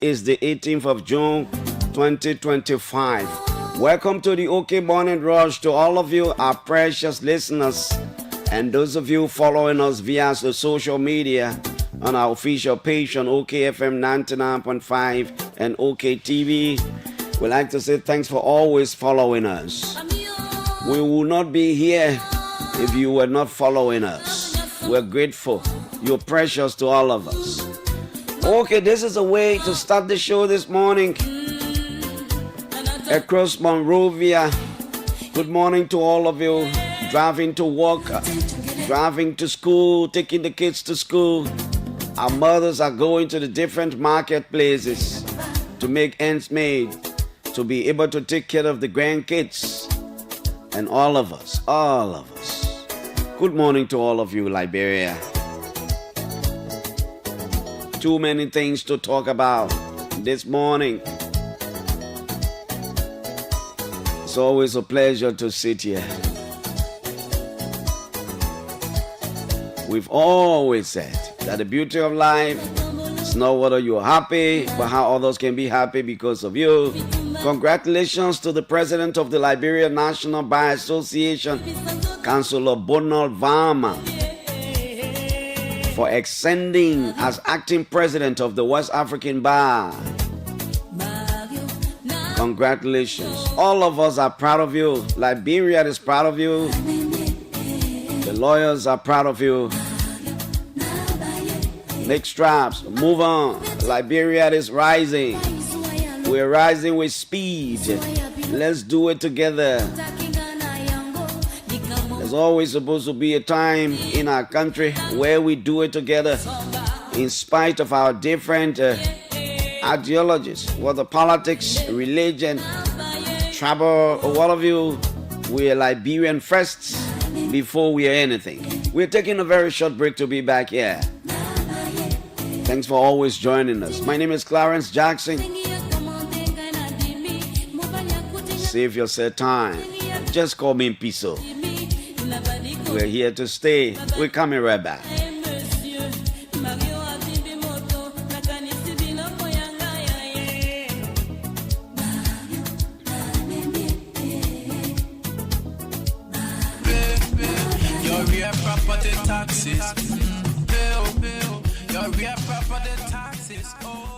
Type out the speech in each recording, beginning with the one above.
is the 18th of June, 2025. Welcome to the OK Morning Rush to all of you, our precious listeners, and those of you following us via the social media on our official page on OKFM 99.5 and OK TV. We'd like to say thanks for always following us. We will not be here if you were not following us. We're grateful. You're precious to all of us. Okay, this is a way to start the show this morning. Across Monrovia, good morning to all of you. Driving to work, driving to school, taking the kids to school. Our mothers are going to the different marketplaces to make ends meet, to be able to take care of the grandkids. And all of us. Good morning to all of you, Liberia. Too many things to talk about this morning. It's always a pleasure to sit here. We've always said that the beauty of life is not whether you're happy, but how others can be happy because of you. Congratulations to the president of the Liberia National Bar Association, Councillor Bonald Varma, for ascending as acting president of the West African Bar. Congratulations. All of us are proud of you. Liberia is proud of you. The lawyers are proud of you. Make straps. Move on. Liberia is rising. We're rising with speed. Let's do it together. There's always supposed to be a time in our country where we do it together in spite of our different ideologies, whether politics, religion, tribal, or what have you. We are Liberian first before we are anything. We're taking a very short break to be back here. Thanks for always joining us. My name is Clarence Jackson. Save yourself time. Just call me Piso. We're here to stay. We're coming right back.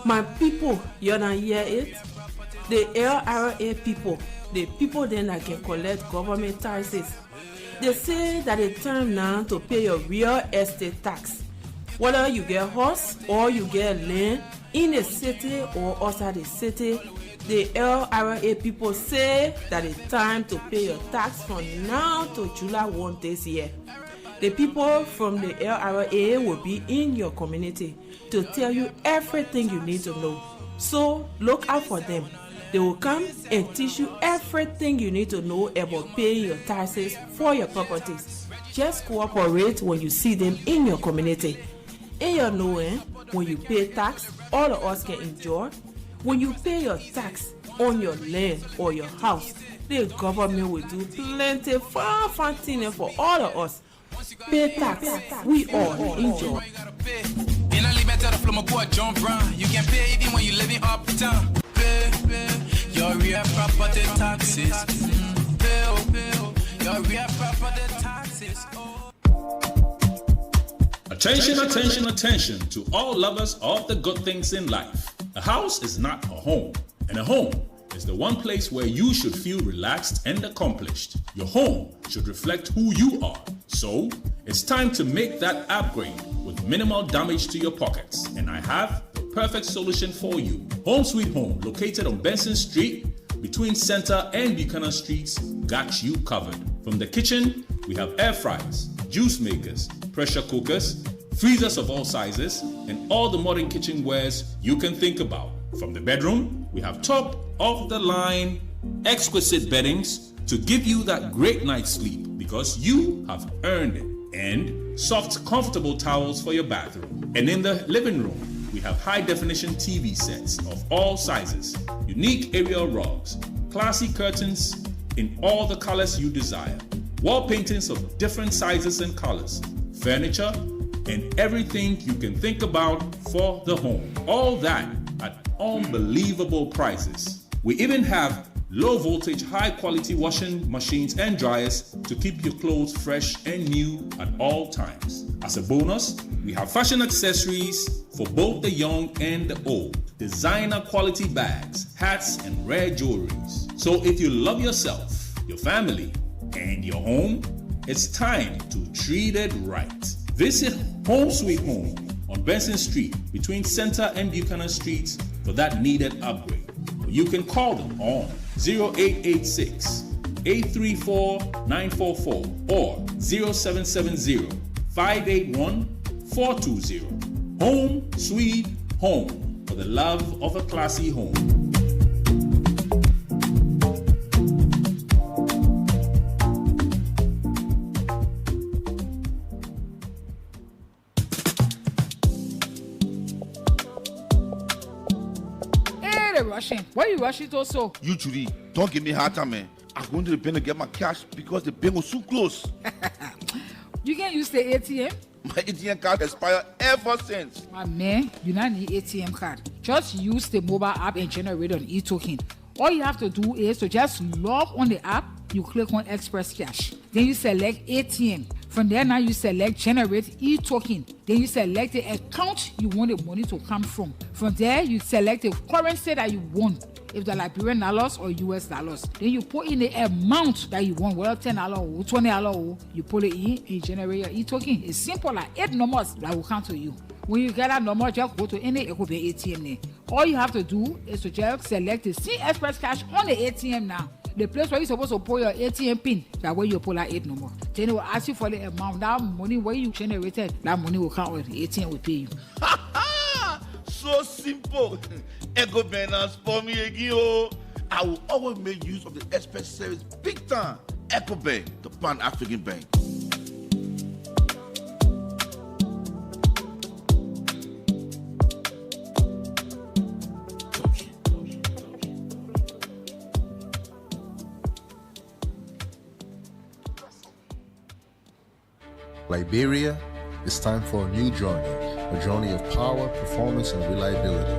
My people, you don't hear it? The LRA people, the people then that can collect government taxes, they say that it's time now to pay your real estate tax. Whether you get horse or you get land in a city or outside the city, the LRA people say that it's time to pay your tax from now to July 1 this year. The people from the LRA will be in your community to tell you everything you need to know. So look out for them. They will come and teach you everything you need to know about paying your taxes for your properties. Just cooperate when you see them in your community. In your knowing, when you pay tax, all of us can enjoy. When you pay your tax on your land or your house, the government will do plenty fun things for all of us. Pay tax, we all enjoy. You can pay even when you living uptown. Your real property taxes. Your real property taxes. Attention to all lovers of the good things in life. A house is not a home, and a home is the one place where you should feel relaxed and accomplished. Your home should reflect who you are. So, it's time to make that upgrade with minimal damage to your pockets. And I have the perfect solution for you. Home Sweet Home, located on Benson Street, between Center and Buchanan Streets, got you covered. From the kitchen, we have air fryers, juice makers, pressure cookers, freezers of all sizes, and all the modern kitchenwares you can think about. From the bedroom, we have top-of-the-line, exquisite beddings to give you that great night's sleep because you have earned it. And soft, comfortable towels for your bathroom. And in the living room, we have high-definition TV sets of all sizes, unique aerial rugs, classy curtains in all the colors you desire, wall paintings of different sizes and colors, furniture, and everything you can think about for the home. All that at unbelievable prices. We even have low voltage, high quality washing machines and dryers to keep your clothes fresh and new at all times. As a bonus, we have fashion accessories for both the young and the old, designer quality bags, hats, and rare jewelries. So if you love yourself, your family, and your home, it's time to treat it right. Visit Home Sweet Home on Benson Street between Center and Buchanan Streets for that needed upgrade. You can call them on 0886 834 944 or 0770 581 420. Home Sweet Home, for the love of a classy home. Rushing. Why are you rushing to so? You, Judy, don't give me hard time, man. I'm going to the bank to get my cash because the bank was so close. You can use the ATM? My ATM card expired ever since. My man, you don't need ATM card. Just use the mobile app and generate an e-token. All you have to do is to just log on the app, you click on Express Cash. Then you select ATM. From there now you select generate e-token. Then you select the account you want the money to come from. From there you select the currency that you want. If they're Liberian dollars or US dollars. Then you put in the amount that you want, whether $10 or $20, you put it in and generate your e-token. It's simple, like 8 numbers that will come to you. When you get that number, just go to any ATM there. All you have to do is to just select the C Express Cash on the ATM now. The place where you're supposed to put your ATM pin, that way you pull that 8 number. Then it will ask you for the amount. That money where you generated, that money will come with the ATM will pay you. So simple. Echo Banners for me again. Oh. I will always make use of the Express service big time. Echo Bank, the Pan-African Bank. Liberia, it's time for a new journey of power, performance, and reliability.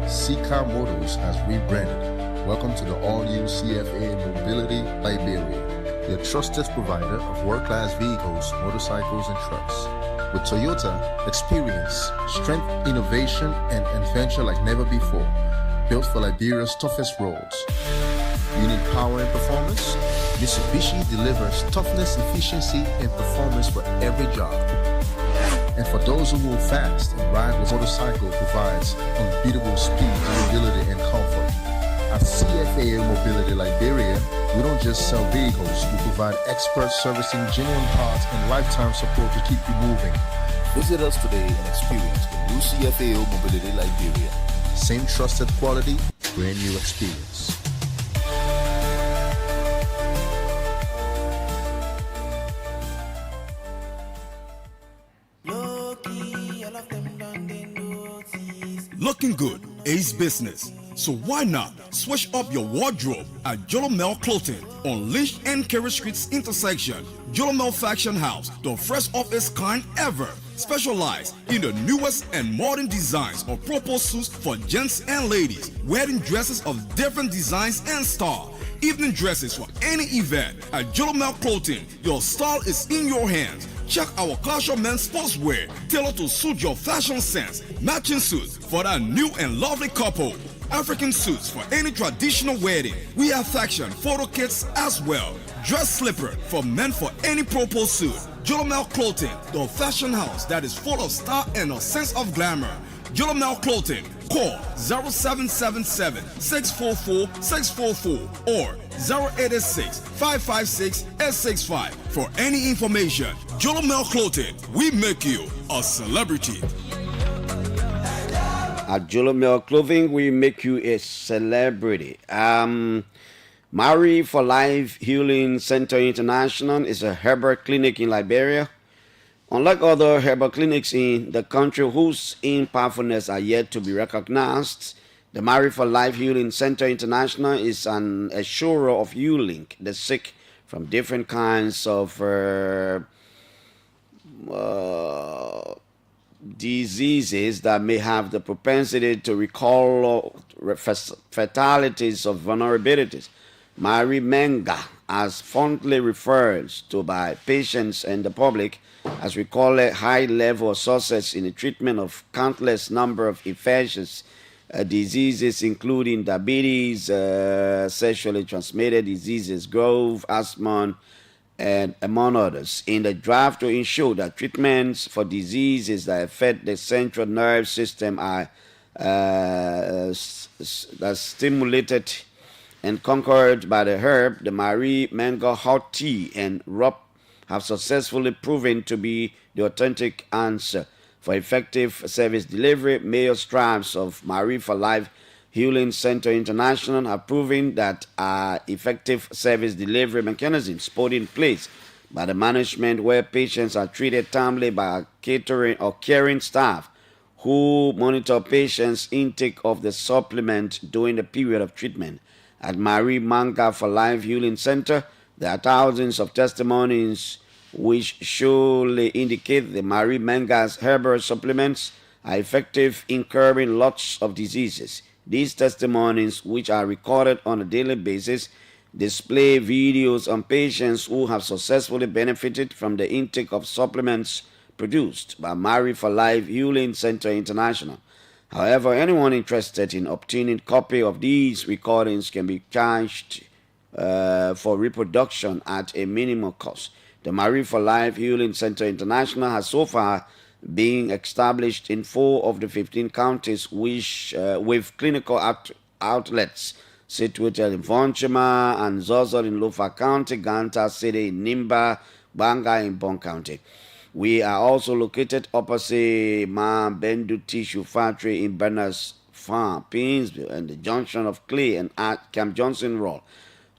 CCAR Motors has rebranded. Welcome to the all-new CFA Mobility Liberia, your trusted provider of world-class vehicles, motorcycles, and trucks. With Toyota, experience, strength, innovation, and adventure like never before. Built for Liberia's toughest roads. You need power and performance? Mitsubishi delivers toughness, efficiency, and performance for every job. And for those who move fast and ride with motorcycle provides unbeatable speed, durability, and comfort. At CFA Mobility Liberia, we don't just sell vehicles, we provide expert servicing, genuine parts, and lifetime support to keep you moving. Visit us today and experience the new CFA Mobility Liberia. Same trusted quality, brand new experience. Looking good is business. So why not switch up your wardrobe at Jolomel Clothing on Lynch and Kerry Streets intersection. Jolomel Fashion House, the first of its kind ever. Specialized in the newest and modern designs of proposed suits for gents and ladies. Wedding dresses of different designs and style. Evening dresses for any event. At Jolomel Clothing, your style is in your hands. Check our casual men's sportswear, tailored to suit your fashion sense. Matching suits for that new and lovely couple. African suits for any traditional wedding. We have fashion photo kits as well. Dress slipper for men for any proposed suit. Jolomel Clothing, the fashion house that is full of style and a sense of glamour. Jolomel Clothing, call 0777 644 644 or 0886 556 865 for any information. Jolomel Clothing, we make you a celebrity. At Jolomel Clothing, we make you a celebrity. Mary for Life Healing Center International is a herbal clinic in Liberia. Unlike other herbal clinics in the country whose powerfulness are yet to be recognized, the Mary for Life Healing Center International is an assurer of healing the sick from different kinds of diseases that may have the propensity to recall fatalities of vulnerabilities. Marie Menga, as fondly referred to by patients and the public, as we call it, high level of success in the treatment of countless number of infectious diseases, including diabetes, sexually transmitted diseases, growth, asthma, and among others, in the drive to ensure that treatments for diseases that affect the central nerve system are stimulated and conquered by the herb. The Marie Menga hot tea and rub have successfully proven to be the authentic answer for effective service delivery. Mayor Stripes of Marie for Life Healing Center International have proven that effective service delivery mechanisms put in place by the management, where patients are treated timely by a catering or caring staff who monitor patients' intake of the supplement during the period of treatment. At Marie Menga for Life Healing Center, there are thousands of testimonies which surely indicate the Marie Menga's herbal supplements are effective in curing lots of diseases. These testimonies, which are recorded on a daily basis, display videos on patients who have successfully benefited from the intake of supplements produced by Marie for Life Healing Center International. However, anyone interested in obtaining a copy of these recordings can be charged for reproduction at a minimal cost. The Marie for Life Healing Center International has so far been established in 4 of the 15 counties which, with clinical outlets situated in Vonchima and Zozo in Lofa County, Ganta City in Nimba, Banga in Bon County. We are also located opposite Ma Bendu Tissue Factory in Berners Farm, Painesville, and the junction of Clay and at Camp Johnson Road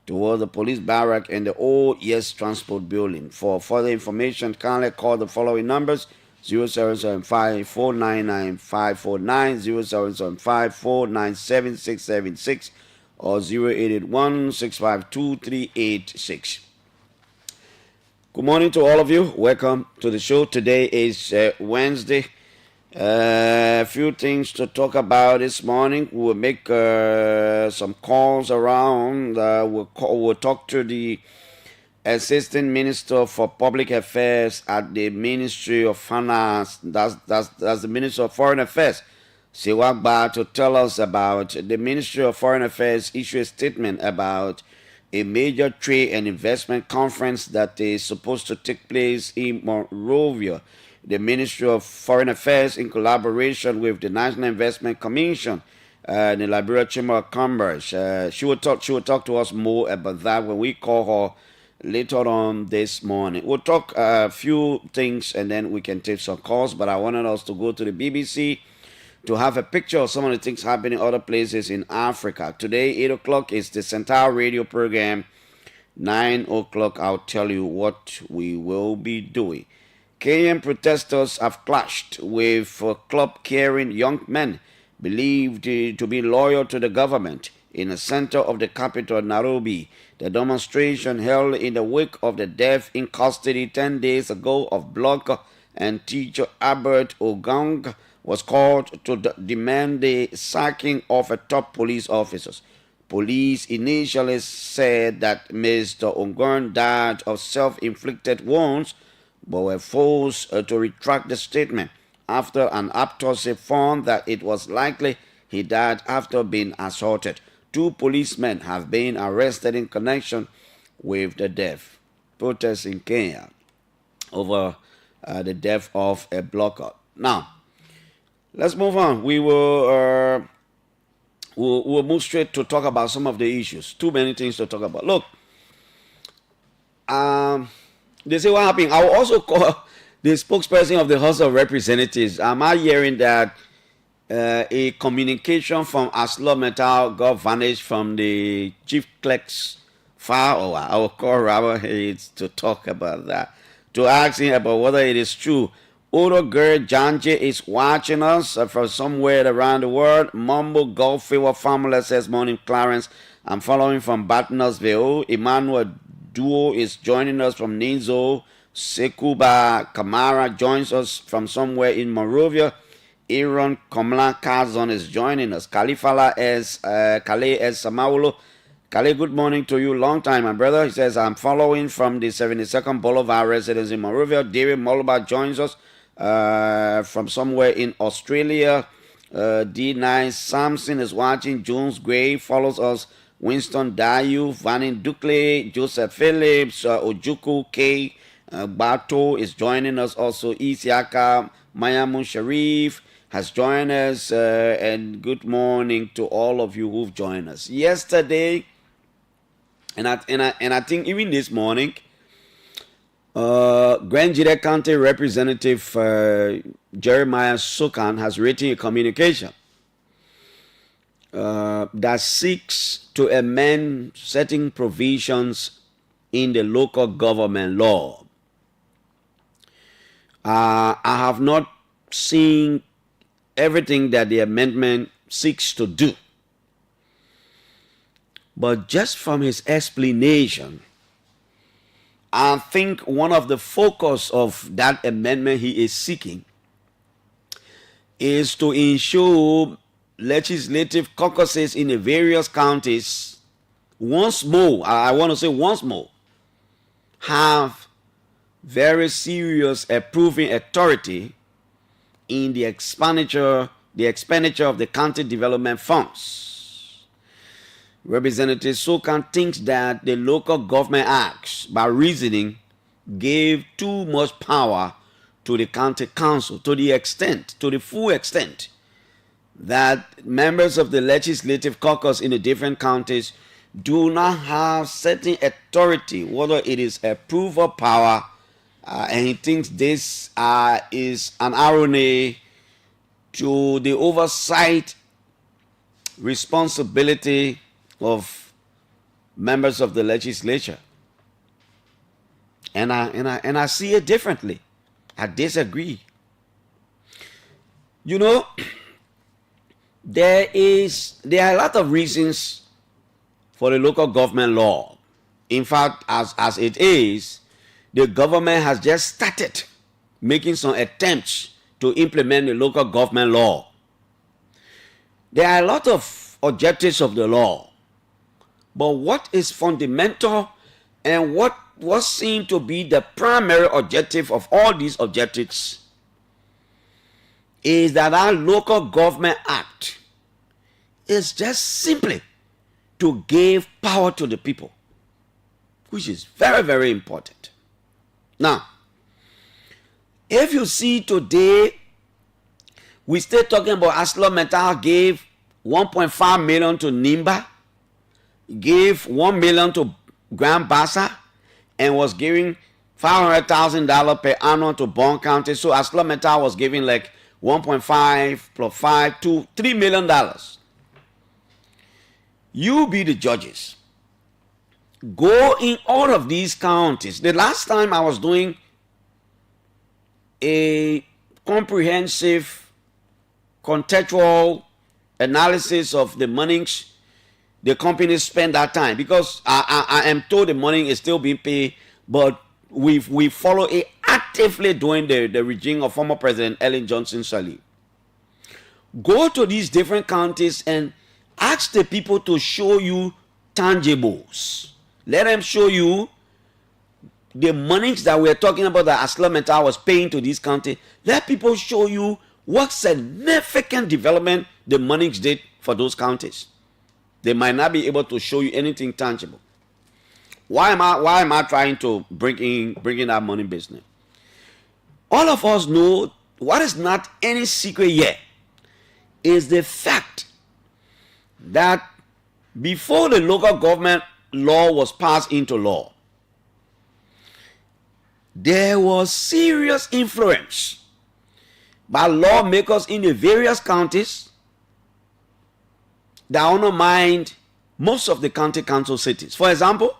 toward the police barrack and the old Yes Transport Building. For further information, kindly call the following numbers: 0775-499-549, 0775-497-676, or 0881-652-386. Good morning to all of you. Welcome to the show. Today is Wednesday. A few things to talk about this morning. We'll make some calls around. We'll talk to the Assistant Minister for Public Affairs at the Ministry of Finance. That's the Minister of Foreign Affairs, Siwagba, to tell us about the Ministry of Foreign Affairs issued a statement about a major trade and investment conference that is supposed to take place in Monrovia. The Ministry of Foreign Affairs, in collaboration with the National Investment Commission and the Liberia Chamber of Commerce, she will talk to us more about that when we call her later on this morning. We'll talk a few things and then we can take some calls, but I wanted us to go to the BBC to have a picture of some of the things happening in other places in Africa. Today, 8 o'clock is the Central Radio program. 9 o'clock, I'll tell you what we will be doing. Kenyan protesters have clashed with club-carrying young men believed to be loyal to the government in the center of the capital, Nairobi. The demonstration, held in the wake of the death in custody 10 days ago of blogger and teacher Albert Ogang, was called to demand the sacking of a top police officer. Police initially said that Mr. Ogang died of self-inflicted wounds, but were forced to retract the statement after an autopsy found that it was likely he died after being assaulted. 2 policemen have been arrested in connection with the death. Protests in Kenya over the death of a blogger. Now, let's move on. We'll move straight to talk about some of the issues. Too many things to talk about. Look, they say what happened. I will also call the spokesperson of the House of Representatives. Am I hearing that a communication from Aslo Metal got vanished from the chief clerk's file? I will call Robert Hayes to talk about that, to ask him about whether it is true. Odo girl Janje is watching us from somewhere around the world. Mumbo Gulf Fever Formula says, morning Clarence. I'm following from Battersville. Emmanuel Duo is joining us from Ninzo. Sekuba Kamara joins us from somewhere in Monrovia. Aaron Komla Kazon is joining us. Kalifala S. Kale S. Samaulo. Kale, good morning to you. Long time, my brother. He says, I'm following from the 72nd Boulevard residence in Monrovia. David Moluba joins us from somewhere in Australia. D9 Samson is watching. Jones Gray follows us. Winston Dayu, Vanin Dukle, Joseph Phillips, Ojuku K. Bato is joining us also. Isiaka Mayamun Sharif has joined us. And good morning to all of you who've joined us. Yesterday, and I think even this morning, Grand Jide County Representative Jeremiah Sokan has written a communication that seeks to amend certain provisions in the local government law. I have not seen everything that the amendment seeks to do. But just from his explanation, I think one of the focus of that amendment he is seeking is to ensure legislative caucuses in the various counties once more, I want to say once more, have very serious approving authority in the expenditure of the county development funds. Representative Sokan thinks that the Local Government Acts, by reasoning, gave too much power to the county council to the full extent that members of the legislative caucus in the different counties do not have certain authority, whether it is approval power, and he thinks this is an irony to the oversight responsibility of members of the legislature. And I see it differently. I disagree. You know, there are a lot of reasons for the local government law. In fact, as it is, the government has just started making some attempts to implement the local government law. There are a lot of objectives of the law, but what is fundamental and what seems to be the primary objective of all these objectives is that our Local Government Act is just simply to give power to the people, which is very, very important. Now, if you see today, we still talking about Aslo Metal gave 1.5 million to Nimba, gave 1 million to Grand Bassa, and was giving $500,000 per annum to Bond County. So Aslo Metal was giving like 1.5 plus 5 to $3 million. You be the judges. Go in all of these counties. The last time I was doing a comprehensive contextual analysis of the monies the companies spend that time, because I am told the money is still being paid, but we follow it actively during the regime of former President Ellen Johnson Sirleaf. Go to these different counties and ask the people to show you tangibles. Let them show you the monies that we're talking about that Aslo Metal was paying to this county. Let people show you what significant development the monies did for those counties. They might not be able to show you anything tangible. Why am I trying to bring in that money business? All of us know what is not any secret yet is the fact that before the local government law was passed into law, there was serious influence by lawmakers in the various counties that undermined most of the county council cities. For example,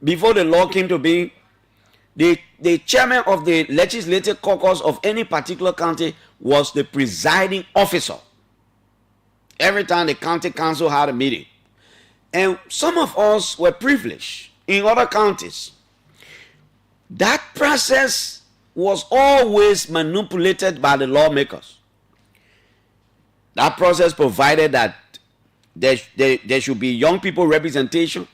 before the law came to being, the chairman of the legislative caucus of any particular county was the presiding officer every time the county council had a meeting. And some of us were privileged in other counties That process was always manipulated by the lawmakers. That process provided that there should be young people representation.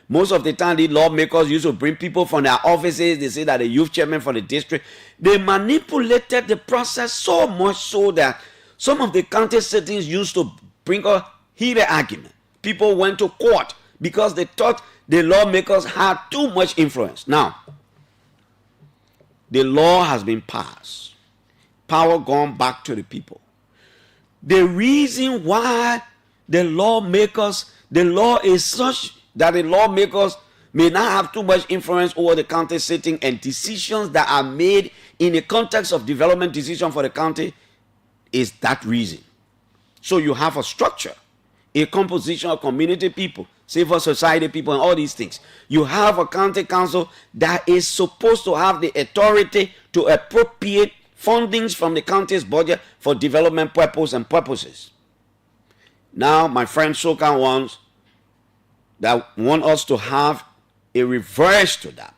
Most of the time, the lawmakers used to bring people from their offices. They say that the youth chairman for the district. They manipulated the process so much so that some of the county settings used to bring a heated argument. People went to court because they thought the lawmakers had too much influence. Now, the law has been passed. Power gone back to the people. The reason why the law is such that the lawmakers may not have too much influence over the county sitting, and decisions that are made in the context of development decision for the county is that reason. So you have a structure, a composition of community people, civil society people, and all these things. You have a county council that is supposed to have the authority to appropriate fundings from the county's budget for development purposes. Now, my friend Soka want us to have a reverse to that,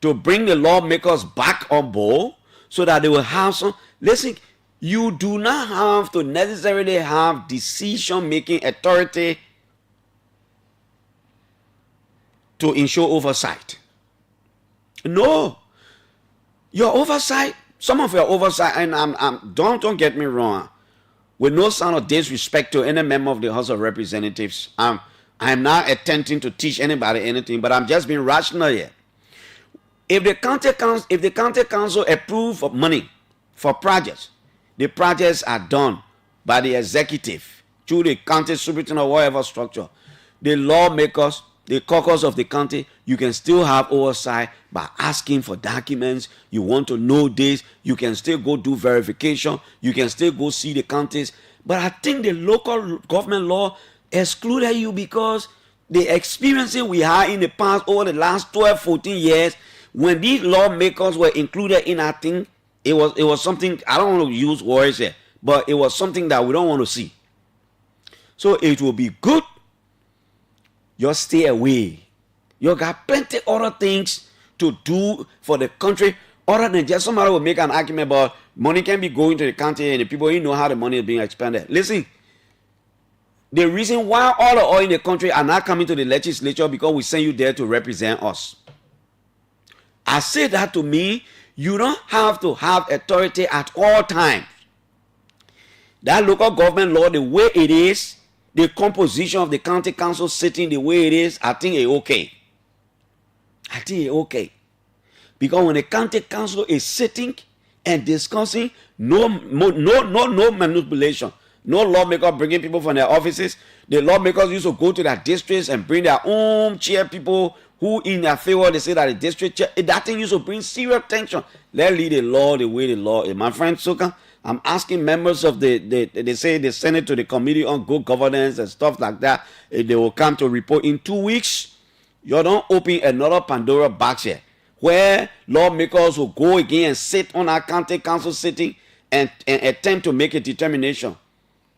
to bring the lawmakers back on board so that they will have some. Listen, you do not have to necessarily have decision-making authority to ensure oversight. No, your oversight, some of your oversight, and don't get me wrong, with no sound of disrespect to any member of the House of Representatives, I'm not attempting to teach anybody anything, but I'm just being rational here. If the county council approve of money for projects, the projects are done by the executive through the county superintendent or whatever structure. The lawmakers, the caucus of the county, you can still have oversight by asking for documents. You want to know this, you can still go do verification, you can still go see the counties. But I think the local government law excluded you because the experiences we had in the past over the last 12, 14 years, when these lawmakers were included in our thing, it was something, I don't want to use words here, but it was something that we don't want to see. So it will be good. Just stay away. You got plenty other things to do for the country other than just somebody will make an argument about money can be going to the county and the people you know how the money is being expended. Listen, the reason why all the oil in the country are not coming to the legislature because we send you there to represent us. I say that to me, you don't have to have authority at all times. That local government law, the way it is, the composition of the county council sitting the way it is, I think it's okay. I think it's okay. Because when the county council is sitting and discussing, no manipulation. No lawmaker bringing people from their offices. The lawmakers used to go to their districts and bring their own chair people who in their favor, they say that the district chair, that thing used to bring serious tension. Let's lead the law the way the law is. My friend Soka, I'm asking members of they say the Senate to the Committee on Good Governance and stuff like that. They will come to report in 2 weeks. You don't open another Pandora box here where lawmakers will go again and sit on our county council sitting and attempt to make a determination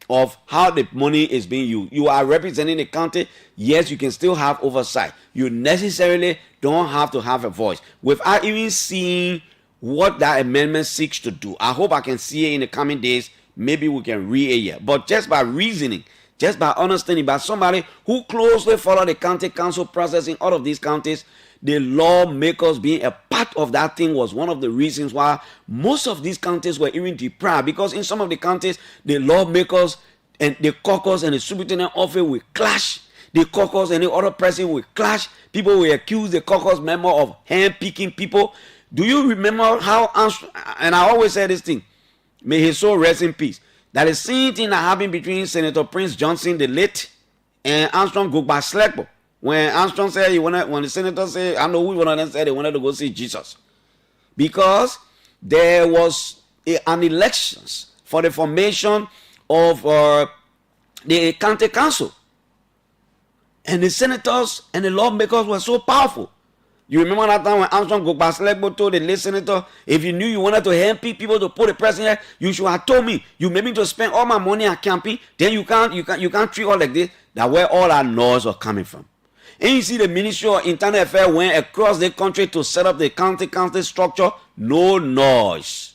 of how the money is being used. You are representing the county. Yes, you can still have oversight. You necessarily don't have to have a voice. Without even seeing what that amendment seeks to do, I hope I can see it in the coming days. Maybe we can read it here. But just by reasoning, just by understanding, by somebody who closely follow the county council process in all of these counties, the lawmakers being a part of that thing was one of the reasons why most of these counties were even deprived. Because in some of the counties, the lawmakers and the caucus and the superintendent office will clash. The caucus and the other person will clash. People will accuse the caucus member of hand-picking people. Do you remember how, and I always say this thing, may his soul rest in peace, that the same thing that happened between Senator Prince Johnson, the late, and Armstrong Gugba Slekbo. When Armstrong said when the senator said, I know which one of them said they wanted to go see Jesus. Because there was an elections for the formation of the county council. And the senators and the lawmakers were so powerful. You remember that time when Armstrong Gugba Slekbo told the late senator, if you knew you wanted to handpick people to put the president, you should have told me. You made me to spend all my money on campaign, then you can't treat all like this. That's where all our laws are coming from. And you see the Ministry of Internal Affairs went across the country to set up the county structure. No noise.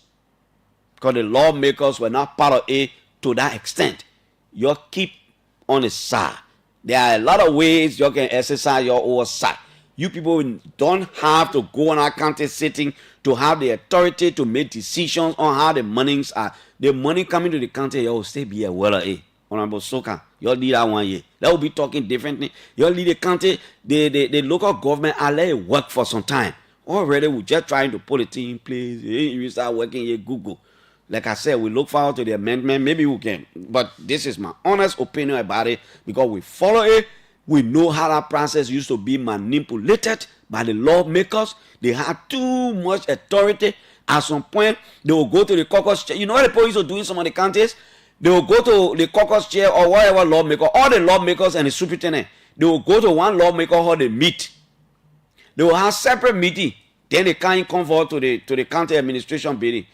Because the lawmakers were not part of it to that extent. You keep on the side. There are a lot of ways you can exercise your oversight. You people don't have to go on our county sitting to have the authority to make decisions on how the monies are. The money coming to the county, you will still be a well, Honorable Soka, you'll lead that 1 year. That will be talking differently. You'll lead the county, the local government, I let it work for some time. Already, we're just trying to put a thing in place. You start working here, Google. Like I said, we look forward to the amendment. Maybe we can. But this is my honest opinion about it because we follow it. We know how that process used to be manipulated by the lawmakers. They had too much authority. At some point, they will go to the caucus chair. You know what the police are doing in some of the counties? They will go to the caucus chair or whatever lawmaker, all the lawmakers and the superintendent. They will go to one lawmaker how they meet. They will have separate meeting. Then they can't come forward to the county administration building.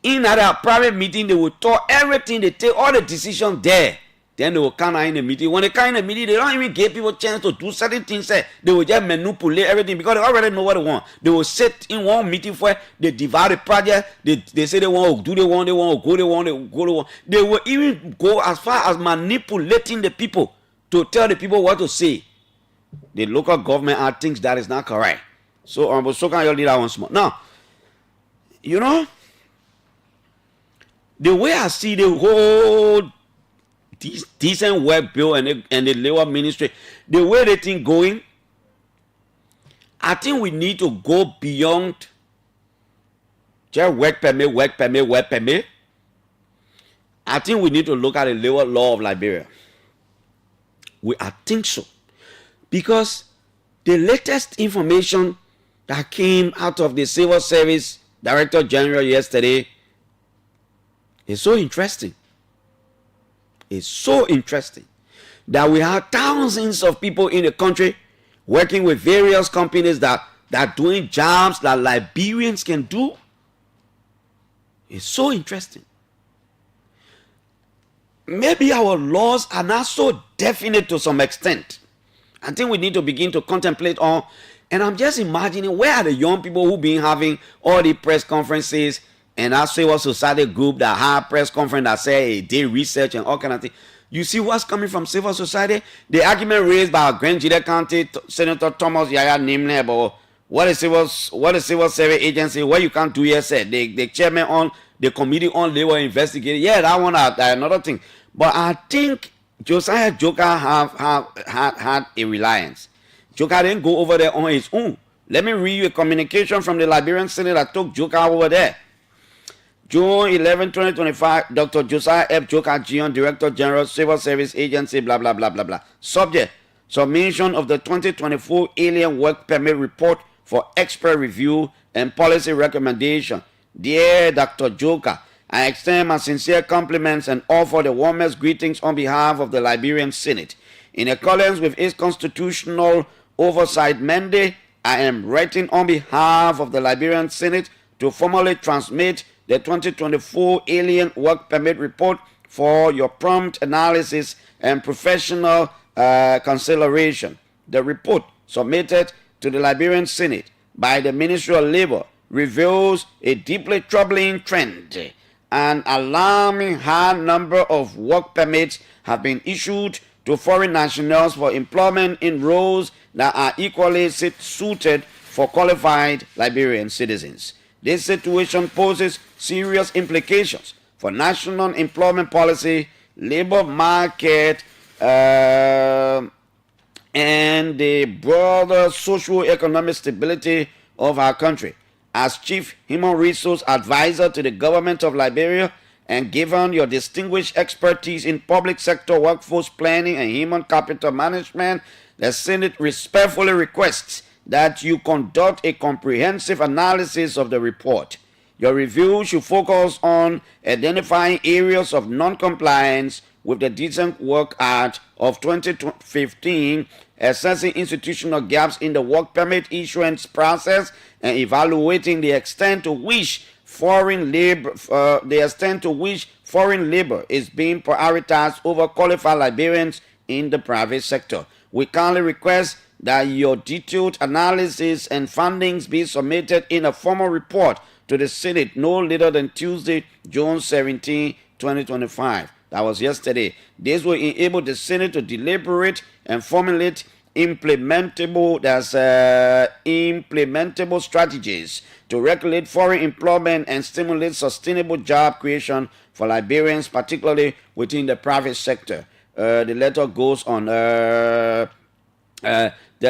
In that private meeting, they will talk everything. They take all the decisions there. Then they will come in the meeting. When they come in the meeting, they don't even give people a chance to do certain things. They will just manipulate everything because they already know what they want. They will sit in one meeting where they divide the project. They say they want to do, they want to go. They will even go as far as manipulating the people to tell the people what to say. The local government thinks that is not correct. So, so can you leave that one small. Now, you know, the way I see the whole decent work bill and the labor ministry, the way they think going, I think we need to go beyond just work permit. I think we need to look at the labor law of Liberia. I think so. Because the latest information that came out of the Civil Service Director General yesterday is so interesting. It's so interesting that we have thousands of people in the country working with various companies that are doing jobs that Liberians can do. It's so interesting. Maybe our laws are not so definite to some extent. I think we need to begin to contemplate on, and I'm just imagining where are the young people who been having all the press conferences and that civil society group that have press conference that say hey, they research and all kind of things. You see what's coming from civil society? The argument raised by Grand Gila County Senator Thomas Yaya Nimle about what is civil service agency, what you can't do here said. The chairman on the committee on labor investigating. Yeah, that one another thing. But I think Josiah Joker had a reliance. Joker didn't go over there on his own. Let me read you a communication from the Liberian Senate that took Joker over there. June 11, 2025, Dr. Josiah F. Joker, Gion, Director General, Civil Service Agency, blah, blah, blah, blah, blah. Subject, submission of the 2024 Alien Work Permit Report for expert review and policy recommendation. Dear Dr. Joker, I extend my sincere compliments and offer the warmest greetings on behalf of the Liberian Senate. In accordance with its constitutional oversight mandate, I am writing on behalf of the Liberian Senate to formally transmit the 2024 Alien Work Permit Report for your prompt analysis and professional consideration. The report submitted to the Liberian Senate by the Ministry of Labor reveals a deeply troubling trend. An alarming high number of work permits have been issued to foreign nationals for employment in roles that are equally suited for qualified Liberian citizens. This situation poses serious implications for national employment policy, labor market, and the broader socio-economic stability of our country. As Chief Human Resource Advisor to the government of Liberia, and given your distinguished expertise in public sector workforce planning and human capital management, the Senate respectfully requests that you conduct a comprehensive analysis of the report. Your review should focus on identifying areas of non-compliance with the Decent Work Act of 2015, assessing institutional gaps in the work permit issuance process, and evaluating the extent to which foreign labor is being prioritized over qualified Liberians in the private sector. We kindly request that your detailed analysis and findings be submitted in a formal report to the Senate no later than Tuesday, June 17, 2025. That was yesterday. This will enable the Senate to deliberate and formulate implementable strategies to regulate foreign employment and stimulate sustainable job creation for Liberians, particularly within the private sector. The letter goes on. The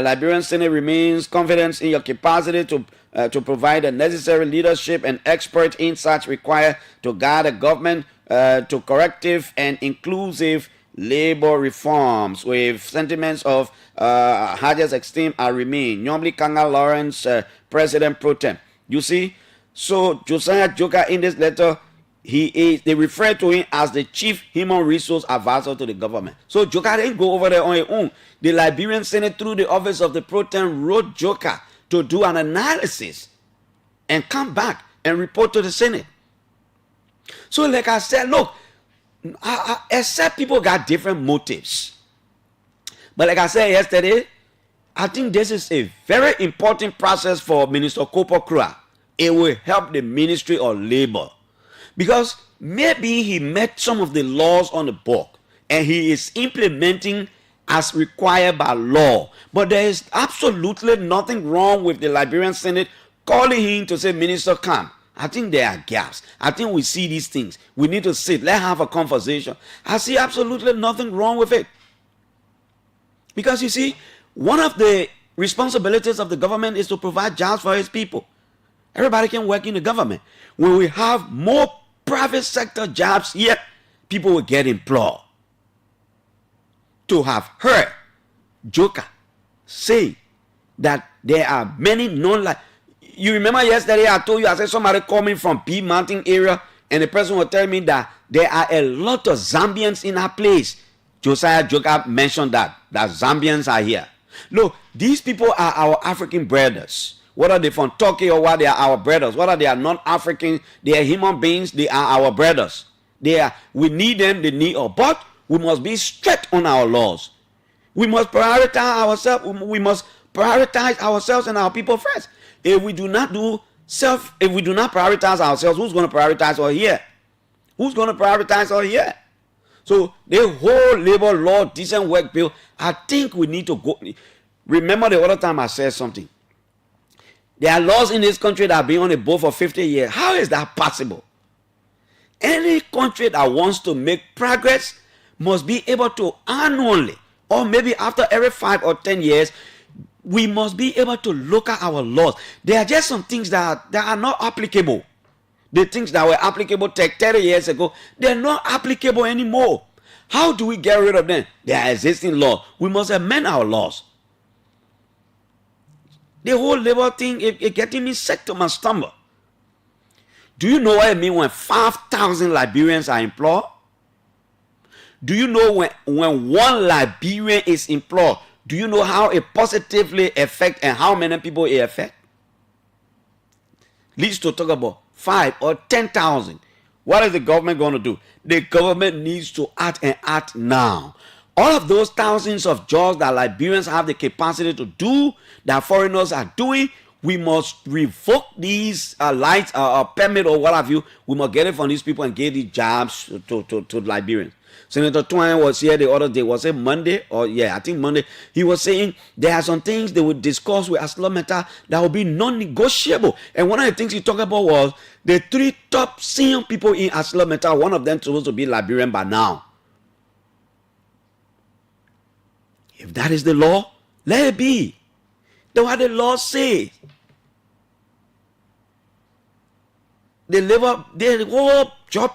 Liberian Senate remains confident in your capacity to provide the necessary leadership and expert insights required to guide the government to corrective and inclusive labor reforms with sentiments of highest esteem and remain. Normally, Kanga Lawrence, President Pro Tem. You see, so Josiah Joker in this letter, they refer to him as the chief human resource advisor to the government. So Joker didn't go over there on his own. The Liberian Senate, through the office of the Pro Tem, wrote Joker to do an analysis and come back and report to the Senate. So like I said, look, except people got different motives. But like I said yesterday, I think this is a very important process for Minister Kopo Krua. It will help the Ministry of Labor. Because maybe he met some of the laws on the book and he is implementing as required by law. But there is absolutely nothing wrong with the Liberian Senate calling him to say, Minister, come. I think there are gaps. I think we see these things. We need to sit. Let's have a conversation. I see absolutely nothing wrong with it. Because you see, one of the responsibilities of the government is to provide jobs for its people. Everybody can work in the government. When we have more private sector jobs here, people will get employed. To have heard Joker say that there are many you remember yesterday I told you, I said somebody coming from B Mountain area and the person was telling me that there are a lot of Zambians in our place. Josiah Joker mentioned that Zambians are here. Look, these people are our African brothers. Whether they're from Turkey or what, they are our brothers. Whether they are non-African, they are human beings, they are our brothers. We need them, they need us. But we must be strict on our laws. We must prioritize ourselves. We must prioritize ourselves and our people first. If we do not prioritize ourselves, who's going to prioritize us here? Who's going to prioritize us here? So the whole labor law, decent work bill, I think we need to go. Remember the other time I said something. There are laws in this country that have been on the board for 50 years. How is that possible? Any country that wants to make progress must be able to annually, or maybe after every 5 or 10 years, we must be able to look at our laws. There are just some things that are not applicable. The things that were applicable 30 years ago, they're not applicable anymore. How do we get rid of them? They are existing laws. We must amend our laws. The whole labor thing, it getting me sick to my stomach. Do you know what I mean when 5,000 Liberians are employed? Do you know when one Liberian is employed, do you know how it positively affects and how many people it affects? Leads to talk about 5 or 10,000. What is the government going to do? The government needs to act and act now. All of those thousands of jobs that Liberians have the capacity to do, that foreigners are doing, we must revoke these lights permit or what have you. We must get it from these people and give these jobs to Liberians. Senator Twine was here the other day. Was it Monday? I think Monday. He was saying there are some things they would discuss with Aslameta that will be non-negotiable. And one of the things he talked about was the 3 top senior people in Aslameta. One of them supposed to be Liberian by now. If that is the law, let it be. That's what the law says. The whole job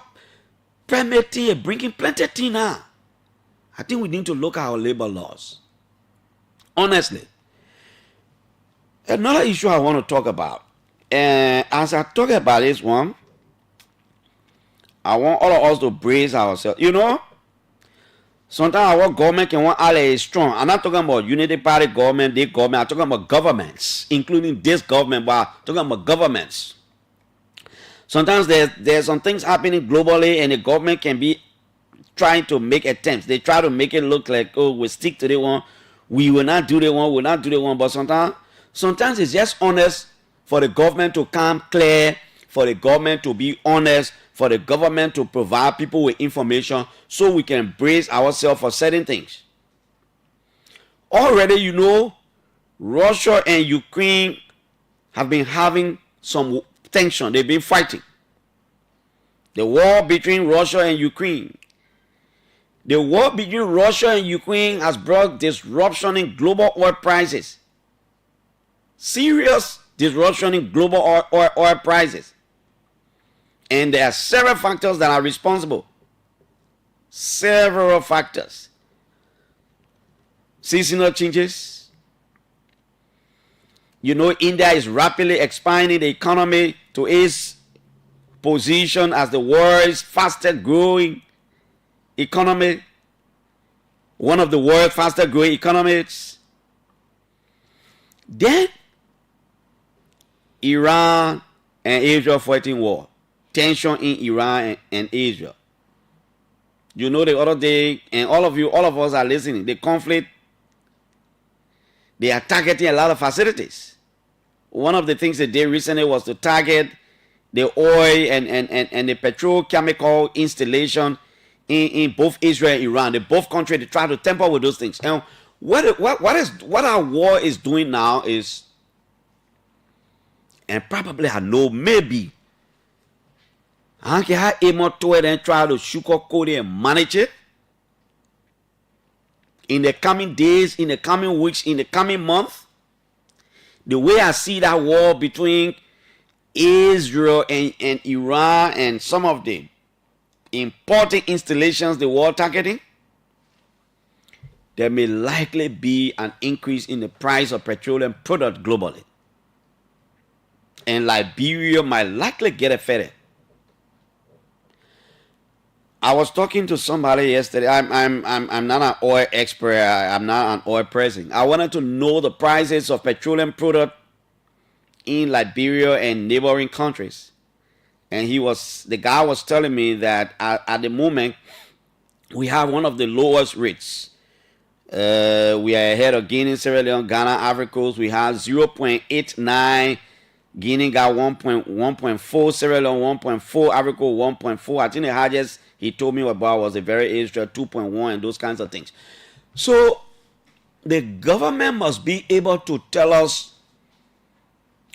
permit thing, bringing plenty of things now. I think we need to look at our labor laws. Honestly. Another issue I want to talk about. And as I talk about this one, I want all of us to brace ourselves. You know, sometimes our government can want ally strong. I'm not talking about unity party government, the government. I'm talking about governments, including this government, but I'm talking about governments. Sometimes there's some things happening globally and the government can be trying to make attempts. They try to make it look like, oh, we stick to the one. we will not do the one. But sometimes it's just honest for the government to come clear, for the government to be honest, for the government to provide people with information so we can brace ourselves for certain things. Already, you know, Russia and Ukraine have been having some tension. They've been fighting. The war between Russia and Ukraine. The war between Russia and Ukraine has brought disruption in global oil prices. Serious disruption in global oil prices. And there are several factors that are responsible. Several factors. Seasonal changes. You know, India is rapidly expanding the economy to its position as the world's fastest growing economy, one of the world's fastest growing economies. Then Iran and Israel fighting war. Tension in Iran and Israel. You know, the other day, and all of us are listening, the conflict, they are targeting a lot of facilities. One of the things they did recently was to target the oil and the petrochemical installation in both Israel and Iran. The both countries, they try to tamper with those things. And what our war is doing now is, and probably I know maybe, I can have able to it and try to sugarcoat it and manage it. In the coming days, in the coming weeks, in the coming month, the way I see that war between Israel and Iran and some of the important installations the war targeting, there may likely be an increase in the price of petroleum product globally. And Liberia might likely get affected. I was talking to somebody yesterday. I'm not an oil expert. I'm not an oil person. I wanted to know the prices of petroleum product in Liberia and neighboring countries. And the guy was telling me that at the moment we have one of the lowest rates. We are ahead of Guinea, Sierra Leone, Ghana, Ivory Coast. We have 0.89. Guinea got 1.4, Sierra Leone 1.4, Ivory Coast 1.4. I think the highest he told me about was a very extra 2.1 and those kinds of things. So the government must be able to tell us,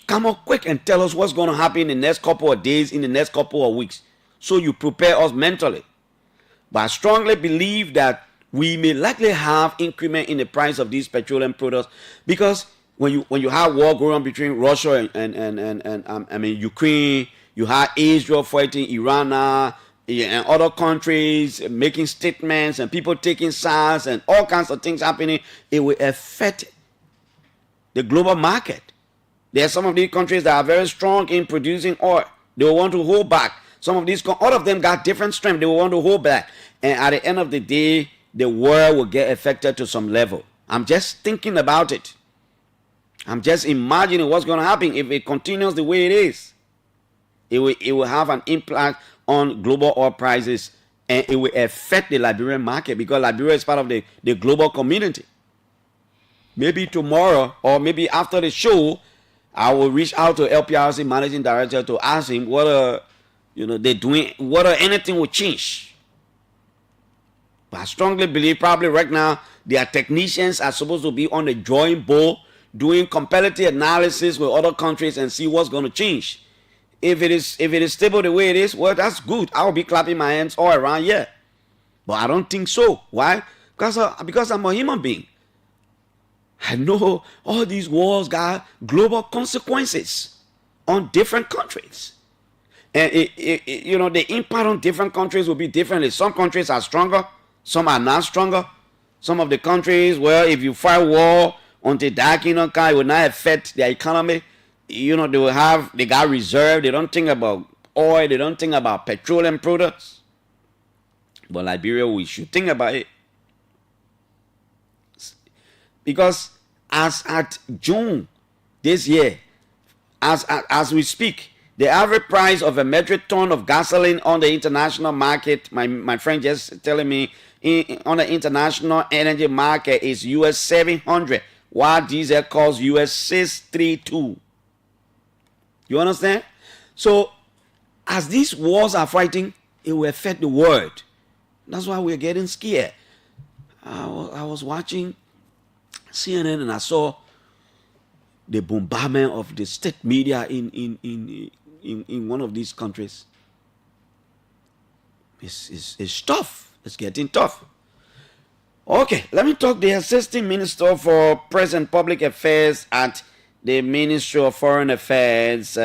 come up quick and tell us what's going to happen in the next couple of days, in the next couple of weeks, so you prepare us mentally. But I strongly believe that we may likely have increment in the price of these petroleum products, because when you have war going on between Russia and Ukraine, you have Israel fighting Iran now, and other countries making statements and people taking sides and all kinds of things happening. It will affect the global market. There are some of these countries that are very strong in producing oil. They will want to hold back. Some of these, all of them got different strength. They will want to hold back. And at the end of the day, the world will get affected to some level. I'm just thinking about it. I'm just imagining what's going to happen if it continues the way it is. It will have an impact on global oil prices, and it will affect the Liberian market, because Liberia is part of the global community. Maybe tomorrow or maybe after the show, I will reach out to LPRC managing director to ask him whether they're doing, whether anything will change. But I strongly believe probably right now their technicians are supposed to be on the drawing board doing competitive analysis with other countries and see what's going to change. If it is stable the way it is, well, that's good. I'll be clapping my hands all around here. But I don't think so. Why? Because I'm a human being. I know all these wars got global consequences on different countries. And the impact on different countries will be different. Some countries are stronger, some are not stronger. Some of the countries, well, if you fight war on the dark, it will not affect their economy. They got reserve. They don't think about oil. They don't think about petroleum products. But Liberia, we should think about it. Because as at June this year, as we speak, the average price of a metric ton of gasoline on the international market, my friend just telling me, on the international energy market is US 700, while diesel costs US 632. You understand? So as these wars are fighting, it will affect the world. That's why we're getting scared. I was watching CNN and I saw the bombardment of the state media in one of these countries. It's tough. It's getting tough. Okay, let me talk to the Assistant Minister for Press and Public Affairs at the Ministry of Foreign Affairs,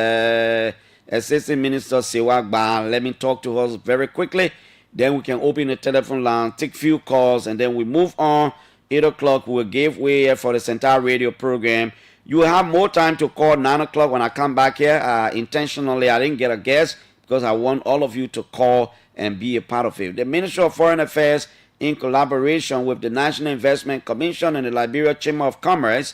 Assistant Minister Siwagba. Let me talk to her very quickly. Then we can open the telephone line, take few calls, and then we move on. 8 o'clock, we'll give way for the Central Radio program. You will have more time to call 9 o'clock when I come back here. Intentionally, I didn't get a guest because I want all of you to call and be a part of it. The Ministry of Foreign Affairs, in collaboration with the National Investment Commission and the Liberia Chamber of Commerce,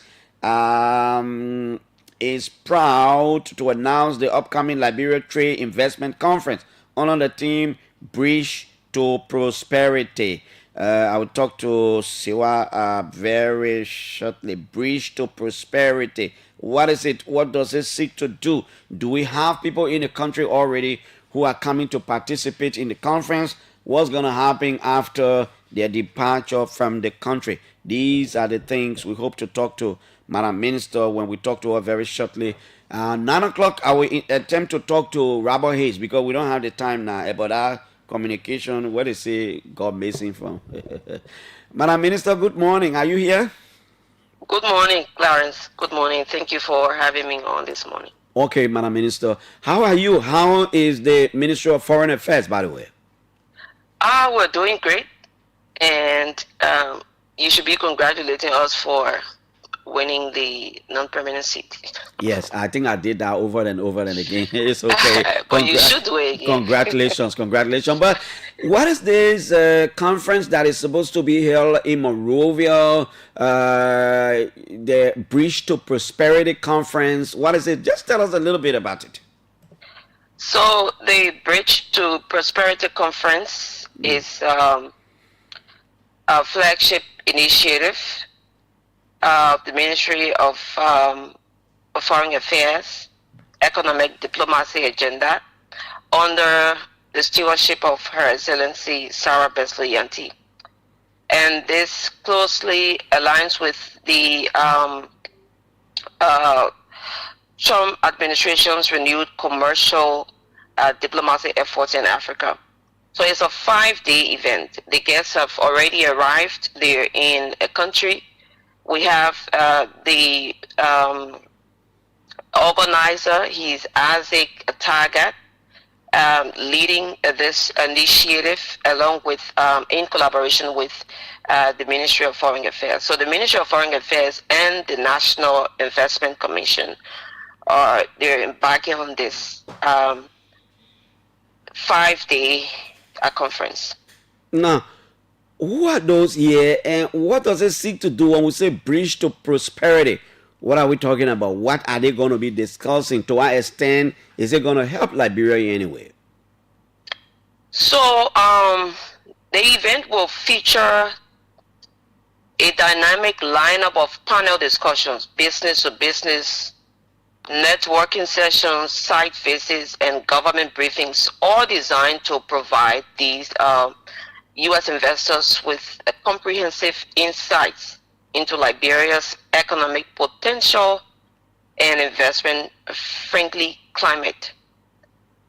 is proud to announce the upcoming Liberia Trade Investment Conference under the theme Bridge to Prosperity. I will talk to Siwa very shortly. Bridge to Prosperity. What is it? What does it seek to do? Do we have people in the country already who are coming to participate in the conference? What's going to happen after their departure from the country? These are the things we hope to talk to Madam Minister when we talk to her very shortly. 9 o'clock, I will attempt to talk to Robert Hayes because we don't have the time now about our communication. Where they say God missing from. Madam Minister, good morning. Are you here? Good morning, Clarence. Good morning. Thank you for having me on this morning. Okay, Madam Minister. How are you? How is the Ministry of Foreign Affairs, by the way? We're doing great. And you should be congratulating us for winning the non-permanent seat. Yes, I think I did that over and over and again. It's okay. But you should do it again. Congratulations. But what is this conference that is supposed to be held in Monrovia? The Bridge to Prosperity Conference. What is it? Just tell us a little bit about it. So the Bridge to Prosperity Conference is a flagship initiative of the Ministry of Foreign Affairs Economic Diplomacy Agenda under the stewardship of Her Excellency Sarah Besley Yanti. And this closely aligns with the Trump administration's renewed commercial diplomacy efforts in Africa. So it's a 5-day event. The guests have already arrived. They're in a country. We have the organizer. He's Isaac Targat, leading this initiative along with, in collaboration with the Ministry of Foreign Affairs. So the Ministry of Foreign Affairs and the National Investment Commission they're embarking on this 5-day conference. Now, who are those here and what does it seek to do when we say Bridge to Prosperity? What are we talking about? What are they going to be discussing? To what extent is it going to help Liberia anyway? So the event will feature a dynamic lineup of panel discussions, business to business, networking sessions, site visits, and government briefings, all designed to provide these U.S. investors with a comprehensive insights into Liberia's economic potential and investment-friendly climate.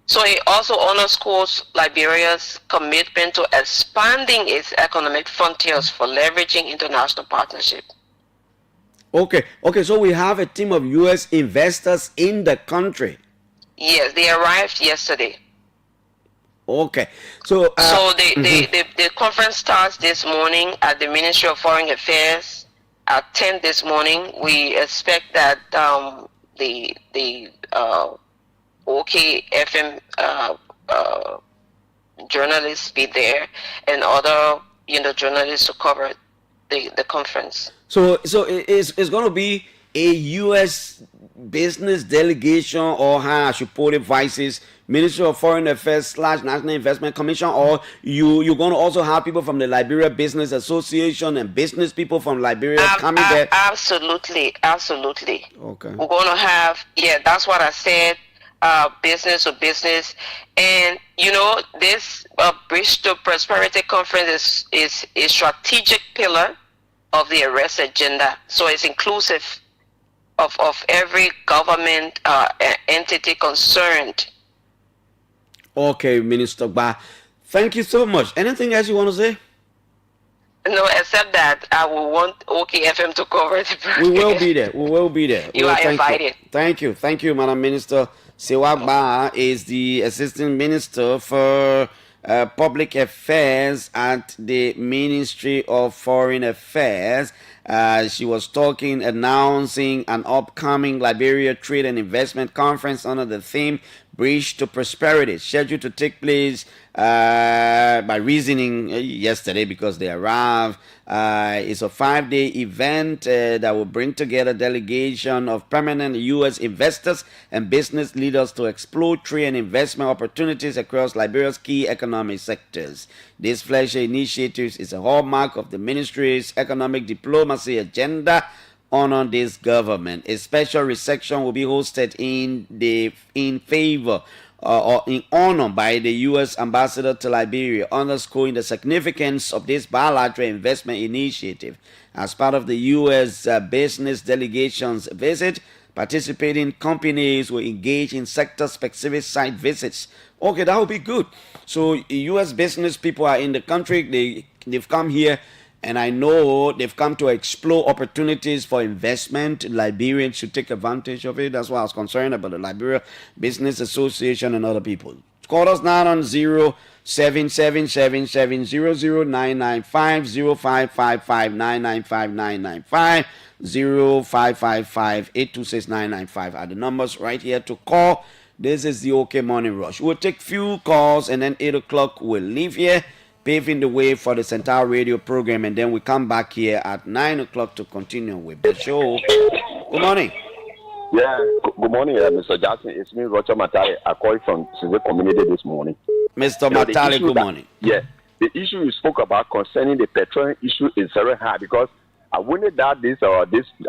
So it also underscores Liberia's commitment to expanding its economic frontiers for leveraging international partnership. Okay, so we have a team of U.S. investors in the country. Yes, they arrived yesterday. Okay, so the conference starts this morning at the Ministry of Foreign Affairs at 10 this morning. We expect that the OKFM journalists be there and other journalists to cover the conference. So it's going to be a U.S. business delegation, or how I should put it, vices, Ministry of Foreign Affairs / National Investment Commission, or you're going to also have people from the Liberia Business Association and business people from Liberia coming there? Absolutely. Okay. We're going to have, that's what I said, business to business. And, this Bridge to Prosperity Conference is a strategic pillar of the arrest agenda. So it's inclusive of every government entity concerned. Okay, Minister Ba. Thank you so much. Anything else you want to say? No, except that I will want OKFM to cover the program. We will be there. You are invited. Thank you, Madam Minister. Sewa Ba is the Assistant Minister for Public Affairs at the Ministry of Foreign Affairs. She was announcing an upcoming Liberia Trade and Investment Conference under the theme Bridge to Prosperity, scheduled to take place by reasoning yesterday because they arrived. It's a 5-day event that will bring together delegation of permanent U.S. investors and business leaders to explore trade and investment opportunities across Liberia's key economic sectors. This flagship initiative is a hallmark of the ministry's economic diplomacy agenda on this government. A special reception will be hosted in favor or in honor by the U.S. ambassador to Liberia, underscoring the significance of this bilateral investment initiative. As part of the U.S. business delegation's visit, participating companies will engage in sector-specific site visits. Okay, that would be good. So U.S. business people are in the country. They've come here, and I know they've come to explore opportunities for investment. Liberians should take advantage of it. That's why I was concerned about the Liberia Business Association and other people. Call us now on 0777700995, 0555995995, 0555-826-995 are the numbers right here to call. This is the OK Morning Rush. We'll take few calls, and then 8 o'clock we'll leave here, paving the way for the Central Radio program, and then we come back here at 9 o'clock to continue with the show. Good morning. Yeah, good morning, Mr. Jackson. It's me, Roger Matari. I called from the community this morning. Mr. Matari, good morning. Yeah, the issue you spoke about concerning the petroleum issue is very hard because I wondered that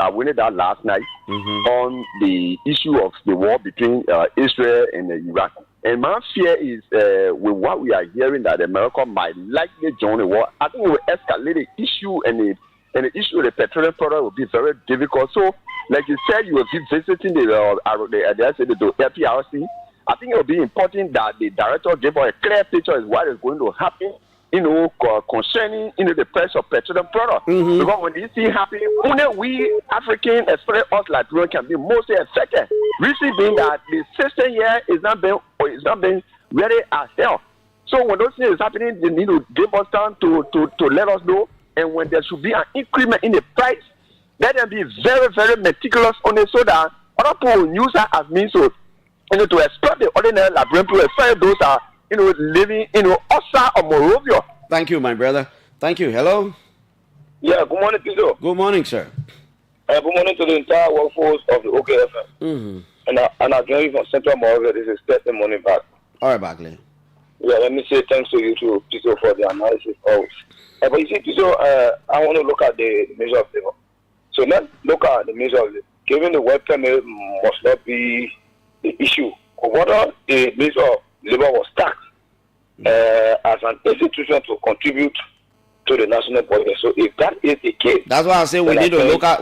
I wondered that last night on the issue of the war between Israel and Iraq. And my fear is with what we are hearing that America might likely join the war. I think it will escalate the issue, and the issue of the petroleum product will be very difficult. So, like you said, you will be visiting the FPRC. I think it will be important that the director give us a clear picture of what is going to happen, concerning the price of petroleum product. Because when this thing happens, only we African, especially us Liberians, can be mostly affected. Reason being that the system here is not being ready as hell. So when those things is happening, they need to give us time to let us know. And when there should be an increment in the price, let them be very, very meticulous on it so that other people will use that as means to exploit the ordinary Liberian people, especially those are living Osa or Morovia. Thank you, my brother. Thank you. Hello. Yeah, good morning, Piso. Good morning, sir. Good morning to the entire workforce of the OKFM. And I join you from Central Morovia. This is Thursday morning back. All right, Barkley. Yeah, let me say thanks to you too, Piso, for the analysis always. But you see, Piso, I want to look at the measure of labor. So let's look at the measure of labor. Given the work permit must not be the issue. Whether the measure of labor was taxed as an institution to contribute to the national budget. So if that is the case, that's why I say we need to look at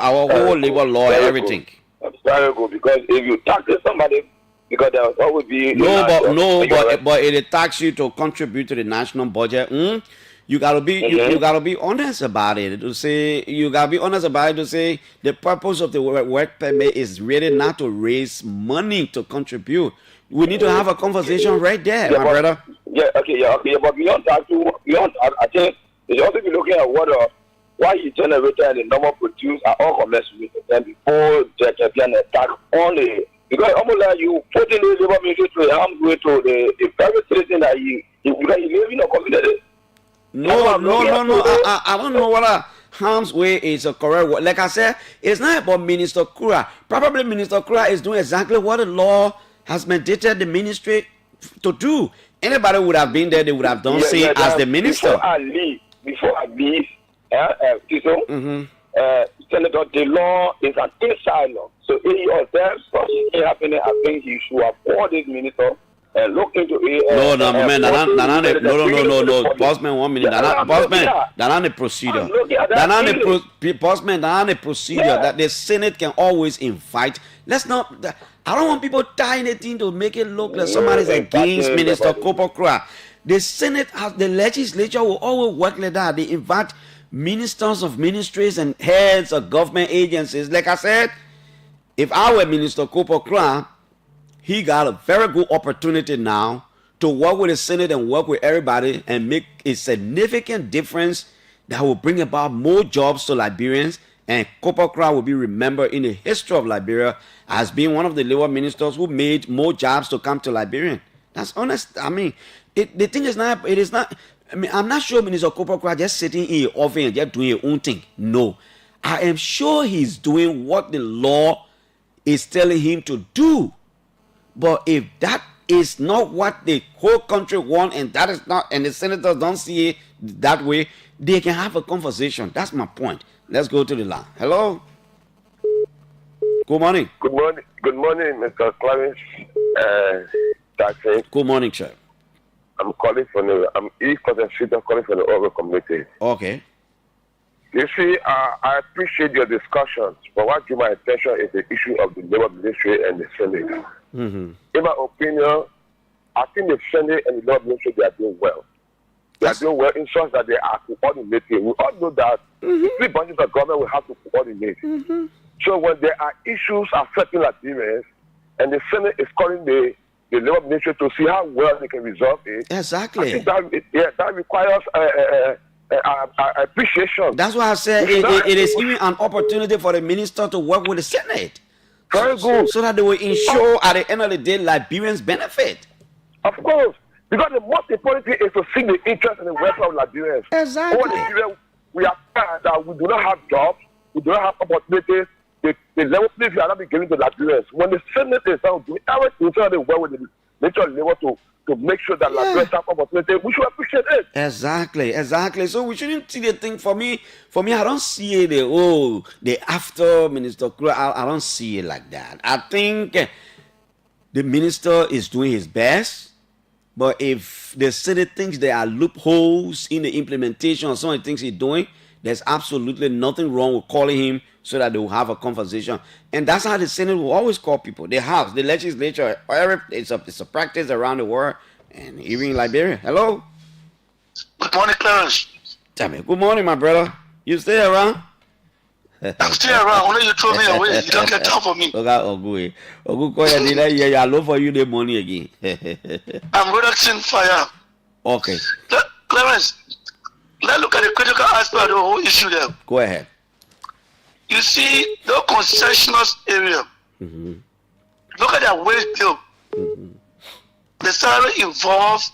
our whole labor law and everything. That's very good, because if you tax somebody, because there will always be but it tax you to contribute to the national budget. You gotta be you gotta be honest about it. To say the purpose of the work permit is really not to raise money to contribute. We need to have a conversation right there, my brother. But beyond that, I think they also be looking at why you generator and the number produced are all commensurate with them before there can be an attack on the, because almost like you put in the labor ministry to harm way to the private citizen that you live in a community. No. I don't know harm's way is a correct word. Like I said, it's not about Minister Kura. Probably Minister Kura is doing exactly what the law has mandated the ministry to do. Anybody would have been there, they would have done same as the minister. Before I leave, Senator, the law is an inside law. So if you there something happening, I think he should have called this minister and look into it. No, Bossman, 1 minute. Bossman, that's the procedure. Bossman, that's the procedure that the Senate can always invite. Let's not. I don't want people tying anything to make it look like somebody's against Minister Kopokra. The Senate, the legislature will always work like that. They invite ministers of ministries and heads of government agencies. Like I said, if I were Minister Kopokra, he got a very good opportunity now to work with the Senate and work with everybody and make a significant difference that will bring about more jobs to Liberians. And Kopokra will be remembered in the history of Liberia as being one of the Labour ministers who made more jobs to come to Liberian. That's honest. I mean, the thing is not, it is not, I mean, I'm not sure Minister Kopokra just sitting in your office and just doing your own thing. No. I am sure he's doing what the law is telling him to do. But if that is not what the whole country wants, and that is not, and the senators don't see it that way, they can have a conversation. That's my point. Let's go to the line. Hello. Good morning. Good morning. Good morning, Mr. Clarence. Good morning, sir. I'm calling from I'm East Cotton Street. I'm calling from the Oral community. Okay. You see, I appreciate your discussions, but what drew my attention is the issue of the Labour Ministry and the Senate. In my opinion, I think the Senate and the Labour Ministry, they are doing well. They are doing well in such that they are coordinating. We all know that the three branches of government will have to coordinate. So when there are issues affecting Liberians, and the Senate is calling the Labour Ministry to see how well they can resolve it. Exactly. I think that requires appreciation. That's why I said it is even an opportunity for the minister to work with the Senate. Very good. So that they will ensure at the end of the day Liberians benefit. Of course. Because the most important thing is to seek the interest and the welfare of Liberians. Exactly. Over the period, we are found that we do not have jobs, we do not have opportunities. The level playing field are not be given to Liberians. When the Senate is now doing everything so they work with the nature of labor to make sure that Liberians have opportunity, we should appreciate it. Exactly. So we shouldn't see the thing for me, I don't see it the after Minister Kura, I don't see it like that. I think the minister is doing his best. But if the Senate thinks there are loopholes in the implementation of some of the things he's doing, there's absolutely nothing wrong with calling him so that they will have a conversation. And that's how the Senate will always call people. They have the legislature, it's a practice around the world, and even in Liberia. Hello? Good morning, Clarence. Tell me, good morning, my brother. You stay around? I'm still around. Only you throw me away. You don't get time for me. I love for you the money again. I'm relaxing fire. Okay. Clarence, let's look at the critical aspect of the whole issue there. Go ahead. You see, the concessional area. Look at that wage bill. The salary involved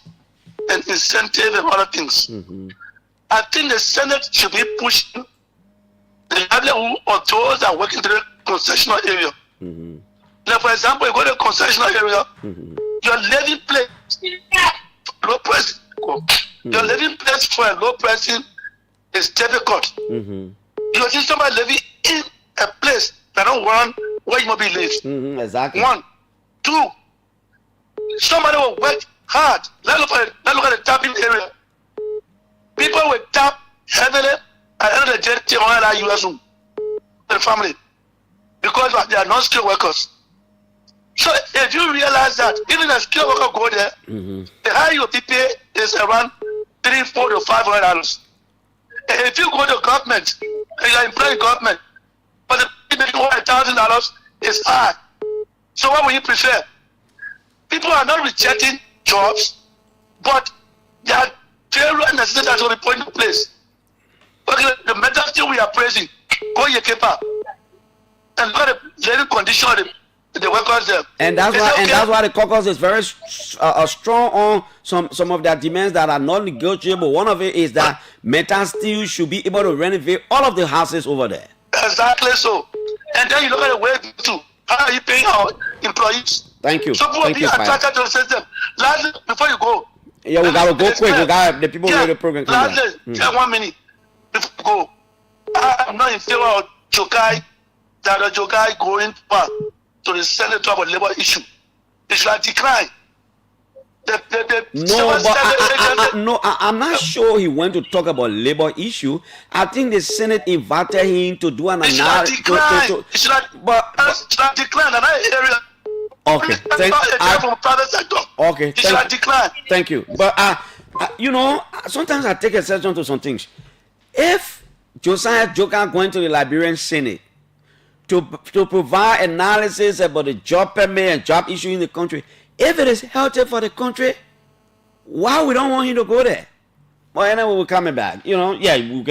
and incentive and other things. I think the Senate should be pushing the livelihood of those that work in the concessional area. Now, for example, you go to the concessional area, your living place, low price, your living place for a low pricing is difficult. You see somebody living in a place that don't want where you might be live. Exactly. 1, 2, somebody will work hard. Let's look at the tapping area. People will tap heavily. At the end of the day, they want that US the family because they are not skilled workers. So if you realize that even a skilled worker go there, the higher your PPA is around $300, $400 to $500. And if you go to government and you are employing government, but the making $1,000 is hard. So what will you prefer? People are not rejecting jobs, but they are failure and necessity that will be put into place. Okay, the mentality we are praising, go your paper and look at the living condition of They welcome them. And that's why the caucus is very strong on some of their demands that are not negotiable. One of it is that Meta Steel should be able to renovate all of the houses over there. Exactly so. And then you look at the way too. How are you paying our employees? Thank you. So people Thank be you, attracted to the system. Lastly, before you go. Yeah, we gotta go quick. We got the people ready the program. Lastly, 1 minute before you go. I'm not in favor of Jokai, that the Jokai going back to the Senate to have a labor issue. It should decline. I'm not sure he went to talk about labor issue. I think the Senate invited him to do an analysis. It should not decline another area. Okay, thank you. But you know, sometimes I take exception to some things. If Josiah Joker going to the Liberian Senate to provide analysis about the job permit and job issue in the country, if it is healthy for the country, why we don't want him to go there? Well, anyway, we're coming back. You know, yeah, we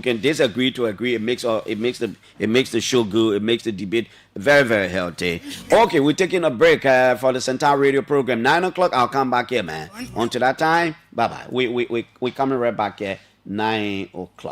can disagree to agree. It makes the show good. It makes the debate very, very healthy. Okay, we're taking a break for the Central Radio program. 9 o'clock, I'll come back here, man. Until that time, bye bye. We coming right back here. 9 o'clock.